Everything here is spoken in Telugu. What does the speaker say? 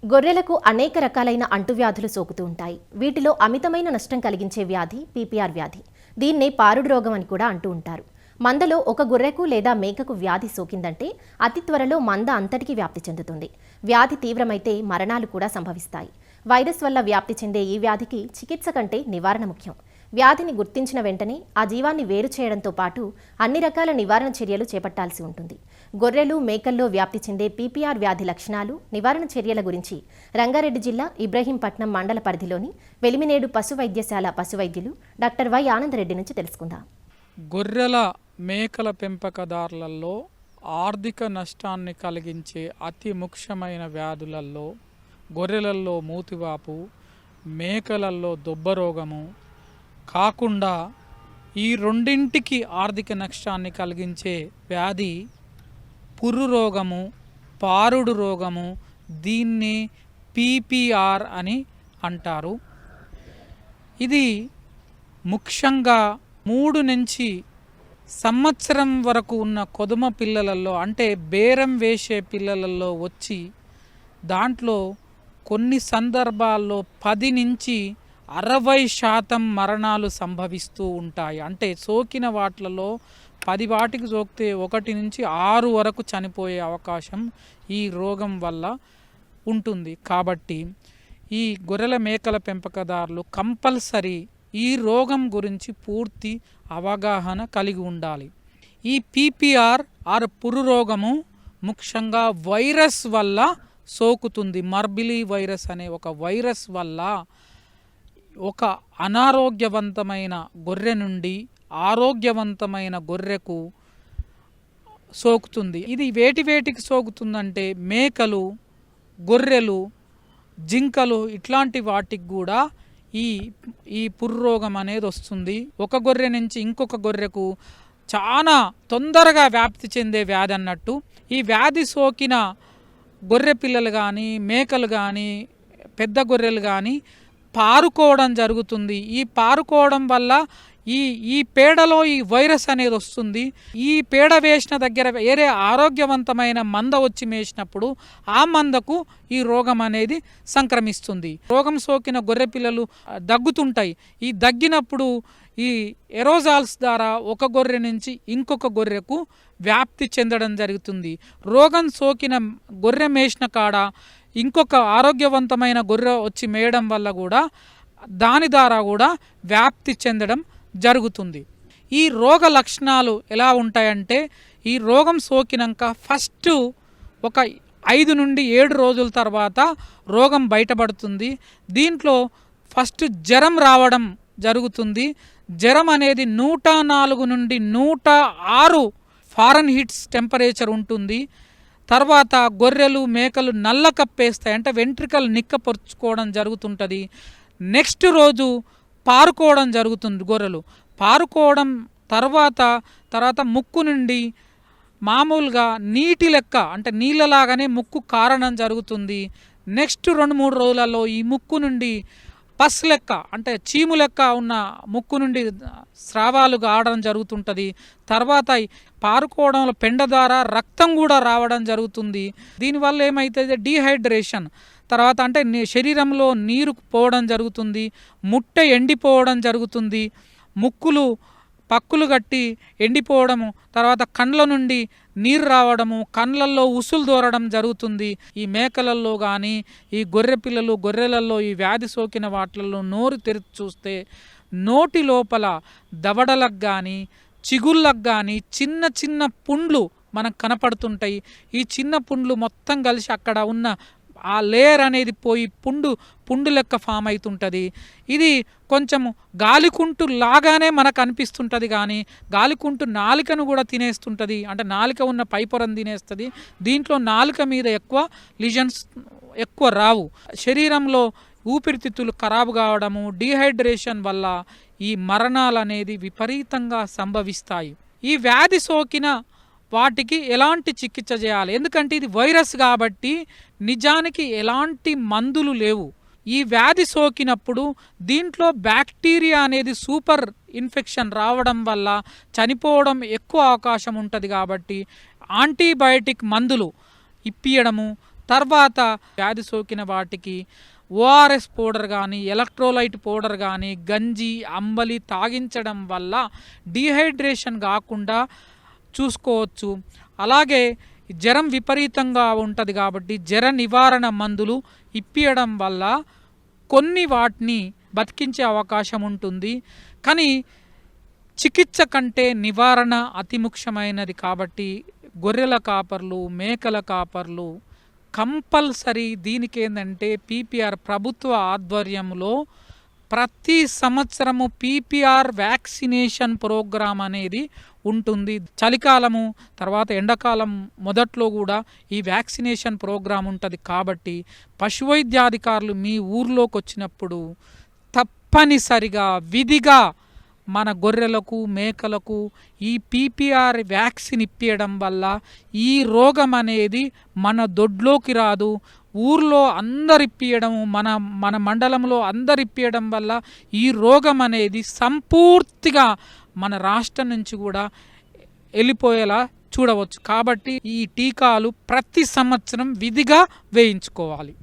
గొర్రెలకు అనేక రకాలైన అంటువ్యాధులు సోకుతూ ఉంటాయి. వీటిలో అమితమైన నష్టం కలిగించే వ్యాధి పీపీఆర్ వ్యాధి. దీన్నే పారుడు రోగం అని కూడా అంటూ ఉంటారు. మందలో ఒక గొర్రెకు లేదా మేకకు వ్యాధి సోకిందంటే అతి త్వరలో మంద అంతటికీ వ్యాప్తి చెందుతుంది. వ్యాధి తీవ్రమైతే మరణాలు కూడా సంభవిస్తాయి. వైరస్ వల్ల వ్యాప్తి చెందే ఈ వ్యాధికి చికిత్స కంటే నివారణ ముఖ్యం. వ్యాధిని గుర్తించిన వెంటనే ఆ జీవాన్ని వేరు చేయడంతో పాటు అన్ని రకాల నివారణ చర్యలు చేపట్టాల్సి ఉంటుంది. గొర్రెలు, మేకల్లో వ్యాప్తి చెందే పీపీఆర్ వ్యాధి లక్షణాలు, నివారణ చర్యల గురించి రంగారెడ్డి జిల్లా ఇబ్రహీంపట్నం మండల పరిధిలోని వెలిమినేడు పశు వైద్యశాల పశు వైద్యులు డాక్టర్ వై ఆనందరెడ్డి నుంచి తెలుసుకుందాం. గొర్రెల మేకల పెంపకదారులలో ఆర్థిక నష్టాన్ని కలిగించే అతి ముఖ్యమైన వ్యాధులలో గొర్రెలలో మూతివాపు, మేకలలో దొబ్బరోగము కాకుండా ఈ రెండింటికి ఆర్థిక నష్టాన్ని కలిగించే వ్యాధి పుర్రు రోగము, పారుడు రోగము. దీన్ని పీపీఆర్ అని అంటారు. ఇది ముఖ్యంగా 3 నుంచి సంవత్సరం వరకు ఉన్న కొదుమ పిల్లలలో, అంటే బేరం వేసే పిల్లలలో వచ్చి దాంట్లో కొన్ని సందర్భాల్లో 10 నుంచి 60% మరణాలు సంభవిస్తూ ఉంటాయి. అంటే సోకిన వాటిలలో 10 వాటికి సోకితే 1 నుంచి 6 వరకు చనిపోయే అవకాశం ఈ రోగం వల్ల ఉంటుంది. కాబట్టి ఈ గొర్రెల మేకల పెంపకదారులు కంపల్సరీ ఈ రోగం గురించి పూర్తి అవగాహన కలిగి ఉండాలి. ఈ పీపీఆర్ పుర్రు రోగము ముఖ్యంగా వైరస్ వల్ల సోకుతుంది. మర్బిలీ వైరస్ అనే ఒక వైరస్ వల్ల ఒక అనారోగ్యవంతమైన గొర్రె నుండి ఆరోగ్యవంతమైన గొర్రెకు సోకుతుంది. ఇది వేటికి సోకుతుందంటే మేకలు, గొర్రెలు, జింకలు ఇట్లాంటి వాటికి కూడా ఈ పుర్రు రోగం అనేది వస్తుంది. ఒక గొర్రె నుంచి ఇంకొక గొర్రెకు చాలా తొందరగా వ్యాప్తి చెందే వ్యాధి అన్నట్టు. ఈ వ్యాధి సోకిన గొర్రె పిల్లలు కానీ, మేకలు కానీ, పెద్ద గొర్రెలు కానీ పారుకోవడం జరుగుతుంది. ఈ పారుకోవడం వల్ల ఈ పేడలో ఈ వైరస్ అనేది వస్తుంది. ఈ పేడ వేసిన దగ్గర వేరే ఆరోగ్యవంతమైన మంద వచ్చి మేసినప్పుడు ఆ మందకు ఈ రోగం అనేది సంక్రమిస్తుంది. రోగం సోకిన గొర్రె పిల్లలు దగ్గుతుంటాయి. ఈ దగ్గినప్పుడు ఈ ఎరోజాల్స్ ద్వారా ఒక గొర్రె నుంచి ఇంకొక గొర్రెకు వ్యాప్తి చెందడం జరుగుతుంది. రోగం సోకిన గొర్రె మేసిన కాడ ఇంకొక ఆరోగ్యవంతమైన గొర్రె వచ్చి మేయడం వల్ల కూడా దాని ద్వారా కూడా వ్యాప్తి చెందడం జరుగుతుంది. ఈ రోగ లక్షణాలు ఎలా ఉంటాయంటే, ఈ రోగం సోకినాక ఫస్ట్ ఒక 5 నుండి 7 రోజుల తర్వాత రోగం బయటపడుతుంది. దీంట్లో ఫస్ట్ జ్వరం రావడం జరుగుతుంది. జ్వరం అనేది 104 నుండి 106 ఫారెన్హీట్స్ టెంపరేచర్ ఉంటుంది. తర్వాత గొర్రెలు, మేకలు నల్ల కప్పేస్తాయి, అంటే వెంట్రికలు నిక్కపరుచుకోవడం జరుగుతుంటుంది. నెక్స్ట్ రోజు పారుకోవడం జరుగుతుంది. గొర్రెలు పారుకోవడం తర్వాత ముక్కు నుండి మామూలుగా నీటి లెక్క, అంటే నీళ్ళలాగానే ముక్కు కారణం జరుగుతుంది. నెక్స్ట్ 2-3 రోజులలో ఈ ముక్కు నుండి పస్ లెక్క, అంటే చీము లెక్క ఉన్న ముక్కు నుండి స్రావాలు కావడం జరుగుతుంటుంది. తర్వాత పారుకోవడంలో పెండ ద్వారా రక్తం కూడా రావడం జరుగుతుంది. దీనివల్ల ఏమవుతుంది, డీహైడ్రేషన్, తర్వాత అంటే శరీరంలో నీరు పోవడం జరుగుతుంది. ముట్టె ఎండిపోవడం జరుగుతుంది. ముక్కులు పక్కులు గట్టి ఎండిపోవడము, తర్వాత కండ్ల నుండి నీరు రావడము, కండ్లల్లో ఉసులు దూరడం జరుగుతుంది. ఈ మేకలలో కానీ ఈ గొర్రె పిల్లలు గొర్రెలలో ఈ వ్యాధి సోకిన వాటిల్లో నోరు తెరిచి చూస్తే నోటి లోపల దవడలకు కానీ చిగుళ్ళకు కానీ చిన్న చిన్న పుండ్లు మనకు కనపడుతుంటాయి. ఈ చిన్న పుండ్లు మొత్తం కలిసి అక్కడ ఉన్న ఆ లేయర్ అనేది పోయి పుండు లెక్క ఫామ్ అవుతుంటుంది. ఇది కొంచెం గాలికుంటు లాగానే మనకు అనిపిస్తుంటుంది, కానీ గాలికుంటు నాలుకను కూడా తినేస్తుంటుంది. అంటే నాలుక ఉన్న పైపొరను తినేస్తుంది. దీంట్లో నాలుక మీద ఎక్కువ లిజన్స్ ఎక్కువ రావు. శరీరంలో ఊపిరితిత్తులు ఖరాబు కావడము, డీహైడ్రేషన్ వల్ల ఈ మరణాలు అనేది విపరీతంగా సంభవిస్తాయి. ఈ వ్యాధి సోకిన వాటికి ఎలాంటి చికిత్స చేయాలి, ఎందుకంటే ఇది వైరస్ కాబట్టి నిజానికి ఎలాంటి మందులు లేవు. ఈ వ్యాధి సోకినప్పుడు దీంట్లో బ్యాక్టీరియా అనేది సూపర్ ఇన్ఫెక్షన్ రావడం వల్ల చనిపోవడం ఎక్కువ అవకాశం ఉంటుంది. కాబట్టి యాంటీబయాటిక్ మందులు ఇప్పియడము, తర్వాత వ్యాధి సోకిన వాటికి ఓఆర్ఎస్ పౌడర్ కానీ ఎలక్ట్రోలైట్ పౌడర్ కానీ గంజి అంబలి తాగించడం వల్ల డీహైడ్రేషన్ కాకుండా చూసుకోవచ్చు. అలాగే జ్వరం విపరీతంగా ఉంటుంది కాబట్టి జ్వర నివారణ మందులు ఇప్పియడం వల్ల కొన్ని వాటిని బతికించే అవకాశం ఉంటుంది. కానీ చికిత్స కంటే నివారణ అతి ముఖ్యమైనది కాబట్టి గొర్రెల కాపర్లు, మేకల కాపర్లు కంపల్సరీ దీనికి ఏంటంటే పీపీఆర్ ప్రభుత్వ ఆధ్వర్యంలో ప్రతి సంవత్సరము పీపీఆర్ వ్యాక్సినేషన్ ప్రోగ్రాం అనేది ఉంటుంది. చలికాలము తర్వాత ఎండాకాలం మొదట్లో కూడా ఈ వ్యాక్సినేషన్ ప్రోగ్రాం ఉంటుంది. కాబట్టి పశువైద్యాధికారులు మీ ఊర్లోకి వచ్చినప్పుడు తప్పనిసరిగా విధిగా మన గొర్రెలకు, మేకలకు ఈ పీపీఆర్ వ్యాక్సిన్ ఇప్పించడం వల్ల ఈ రోగం అనేది మన దొడ్లోకి రాదు. ఊర్లో అందరు ఇప్పించడం, మన మండలంలో అందరు ఇప్పించడం వల్ల ఈ రోగం అనేది సంపూర్తిగా మన రాష్ట్రం నుంచి కూడా వెళ్ళిపోయేలా చూడవచ్చు. కాబట్టి ఈ టీకాలు ప్రతి సంవత్సరం విధిగా వేయించుకోవాలి.